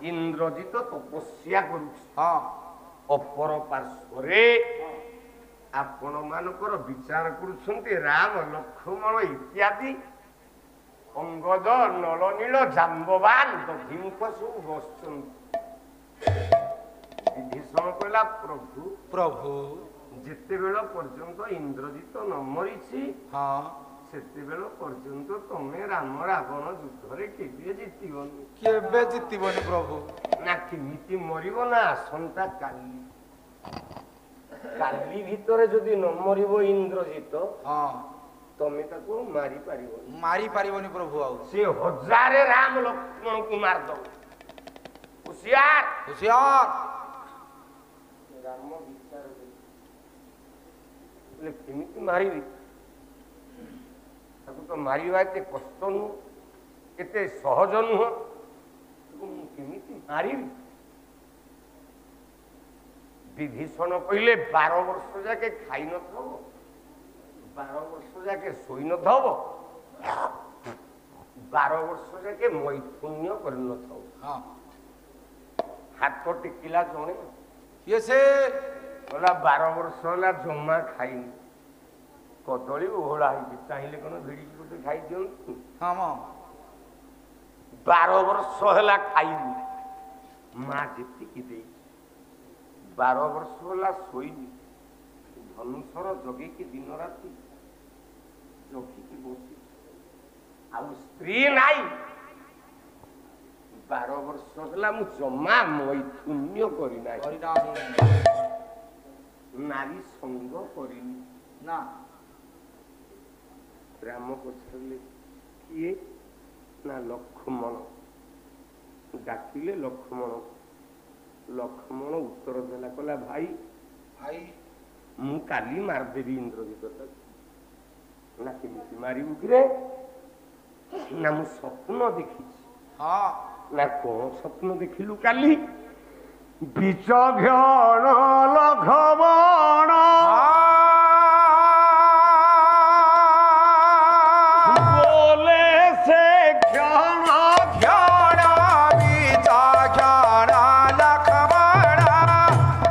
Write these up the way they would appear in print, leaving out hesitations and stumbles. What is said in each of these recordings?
इंद्रजित तपस्या करुछि हाँ अपर पार्श्वरे आपण मानकर विचार करुछन्ति राम लक्ष्मण इत्यादि अंगद नलनील जाम्बवान दधिमुख सब बसछन्ति विभीषण कहला प्रभु प्रभु जेते बेल पर्यंत इंद्रजित न मरीछि हाँ सेते बेल पर्यंत तमे राम रावण युद्धरे केबे जितिबनी केबे जितिबनी प्रभु ना केमिति मरिबो ना आसंता काली काली भितरे जदि न मरिबो इंद्रजित हाँ तमे ताको मारी पारिबो मारी पारिबनी प्रभु आउ से हजारे राम लक्ष्मण को मार दो होशियार होशियार राम विचार ले केमिति मारिबी ताको तो मारिबा एते कष्ट नु एते सहज नुह केमिति मारिबी विभीषण कहले 12 वर्ष जाके खाई न थब 12 वर्ष जाके सोई न थब 12 वर्ष जाके मैथुन्य कर न थब हाँ हाथ टिकिला जणे ये से बोला 12 वर्ष होला जमा खाइनी कदली ओहळा है चाहिए कोन भिड़ी गोटे खाई दियन हाँ मां 12 वर्ष होला खाइनी मां जेति की दे 12 वर्ष होला सोईनी धनुषर जगे की दिन राति जगी की बसी आ स्त्री नाई 12 वर्ष होला मु जमा मैथुन्य करी नाई नारी संग करिनी ना राम पचारे किए ना लक्ष्मण डाकिले लक्ष्मण लक्ष्मण उत्तर देला कहला भाई भाई मु काली मारदेवी इंद्रजित ना केमिति मारिबु किरे ना मु स्वप्न देखी हाँ ना कौन स्वप्न देखिलु काली विचक्षण लक्ष्मण बोले से क्षण ज्ञान विचक्षण लक्ष्मण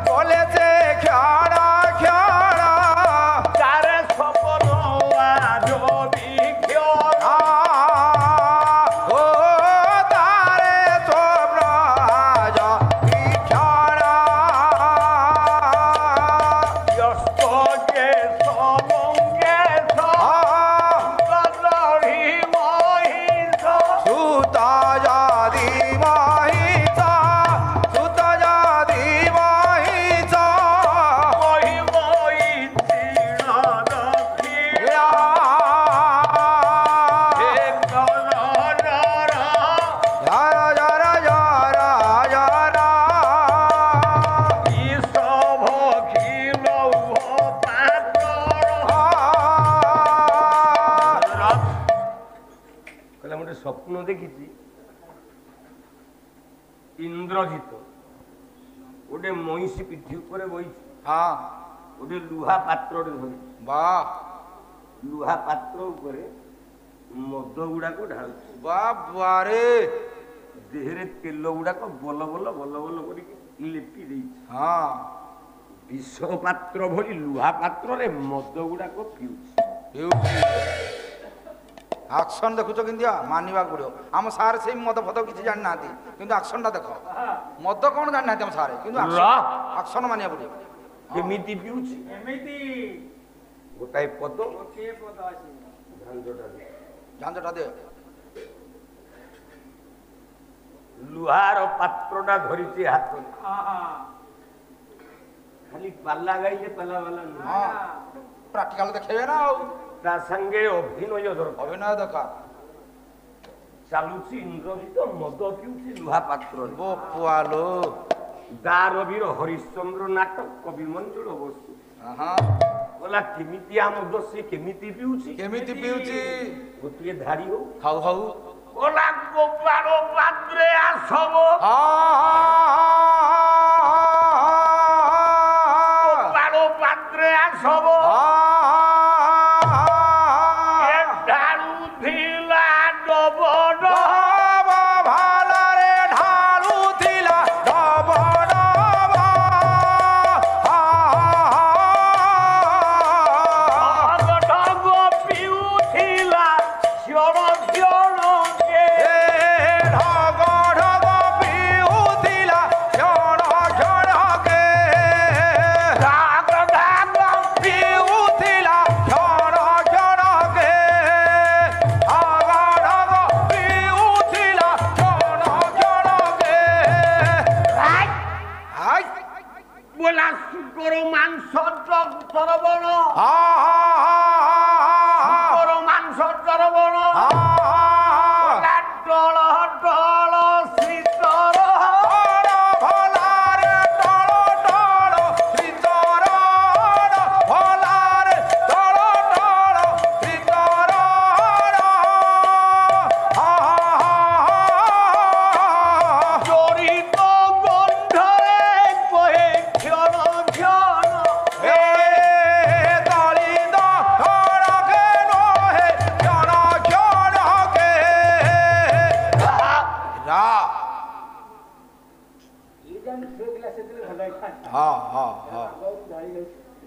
बोले से ज्ञान ज्ञान तारे स्वप्न आज विक्षण ओ तारे स्वप्न आज विक्षण व्यस्त के समंगे सदरी महिष सुता जादी महिषा सुता जादी महिषा मही मही तीर्ण दक्षिण एक नर यारा यारा यारा यारा ईसभ खिलौह पातर कहला गोटे स्वप्न देखी इंद्रजित गोटे महिषी पिठी उपर बही हाँ गोटे लुहा पात्र धरी वाह लुहा पात्र उपर मद गुड़ाक ढालु बाबारे देहरे तेल गुड़ाक बल बल बल बल कर लेपि दे हाँ विष पात्र भली लुहा पात्र रे मद गुड़ाक पिउछि आक्शन देखुच कि मानवा पड़ो आम सार से मद फद किसी जानी ना कि आक्शन टा देख मद कौन जानी ना आम सारे कि आक्शन मानिया पड़ो केमिति पिउछि गोटाए पद झांझटा दे लुहार पात्रटा धरिछि हाथ खाली पाला गाइले पाला वाला हाँ प्राक्टिकल देखेबे ना ता संगे अभिनय दरकार अभिनय दरकार चालुछि इंद्रजित मद पिउछि लुहा पात्र बो पुआलो दारवीर हरिश्चंद्र नाटक कवि मंजुल बसु हाँ बोला केमिति आम दसी केमिति पिउछि केमिति पिउची गोटे धाड़ी हो हाउ हाउ बोला गोपाल पात्रे आसब गोपाल पात्रे आसब ढालू थिला डबड भालारे ढालू তরবণ মাংস তরবণ টল টল শ্রীতর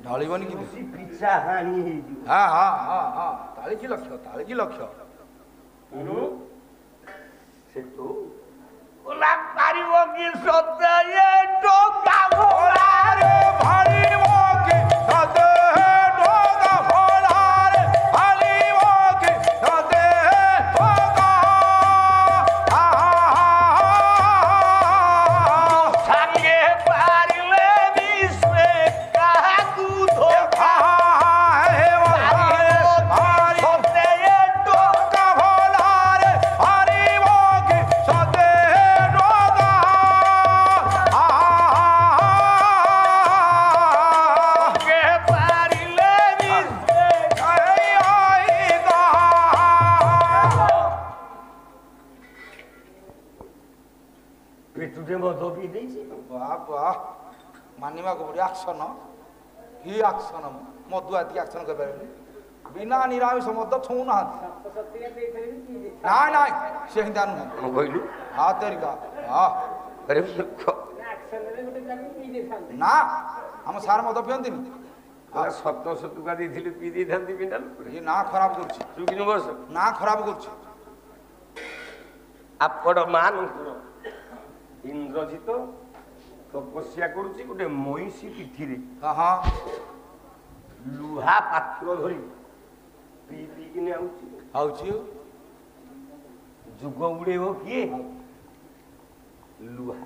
ढालिबनी कि पिछा हानी हाँ हाँ हाँ हाँ ताली की लक्ष्य से तो ओला पारिबो कि सत्य ये डोका भोला रे भारिबो कि सत्य डोका भोला रे भारिबो कि सत्य डोका संगे पारिले विश्व काकू धोखा हे भारी सत्य ये डोका भोला रे भारिबो कि सत्य डोका के पारिले विश्व पेटुटे मध पी देछि वाह वाह मानिबा को बड़ी आक्शन ही आक्शन मधु आदि आक्शन कर पारे बिना निरामिष मद छू ना ना ना से हिंदा नु हम कहलु हां तेरी का हां अरे ना हम सार मद पियंती सत्य सतुका ଦେଇଥିଲି ପି ଦେଇଥାନ୍ତି ପିଣ୍ଡାଲ ये ना खराब करछि ଚୁକିନି ବସ ना खराब करछि ଆପଣ ମାନଙ୍କର ଇନ୍ଦ୍ରଜିତ ତପସ୍ୟା କରୁଛି ଗୋଟେ ମଇଁଷି ପିଠିରେ हां हां ଲୁହା ପାତ୍ର ଧରି ପିଇ ପିଇକିନି ଆଉଛି आउछि ଯୁଗ ଉଡେଇବ କିଏ ଲୁହା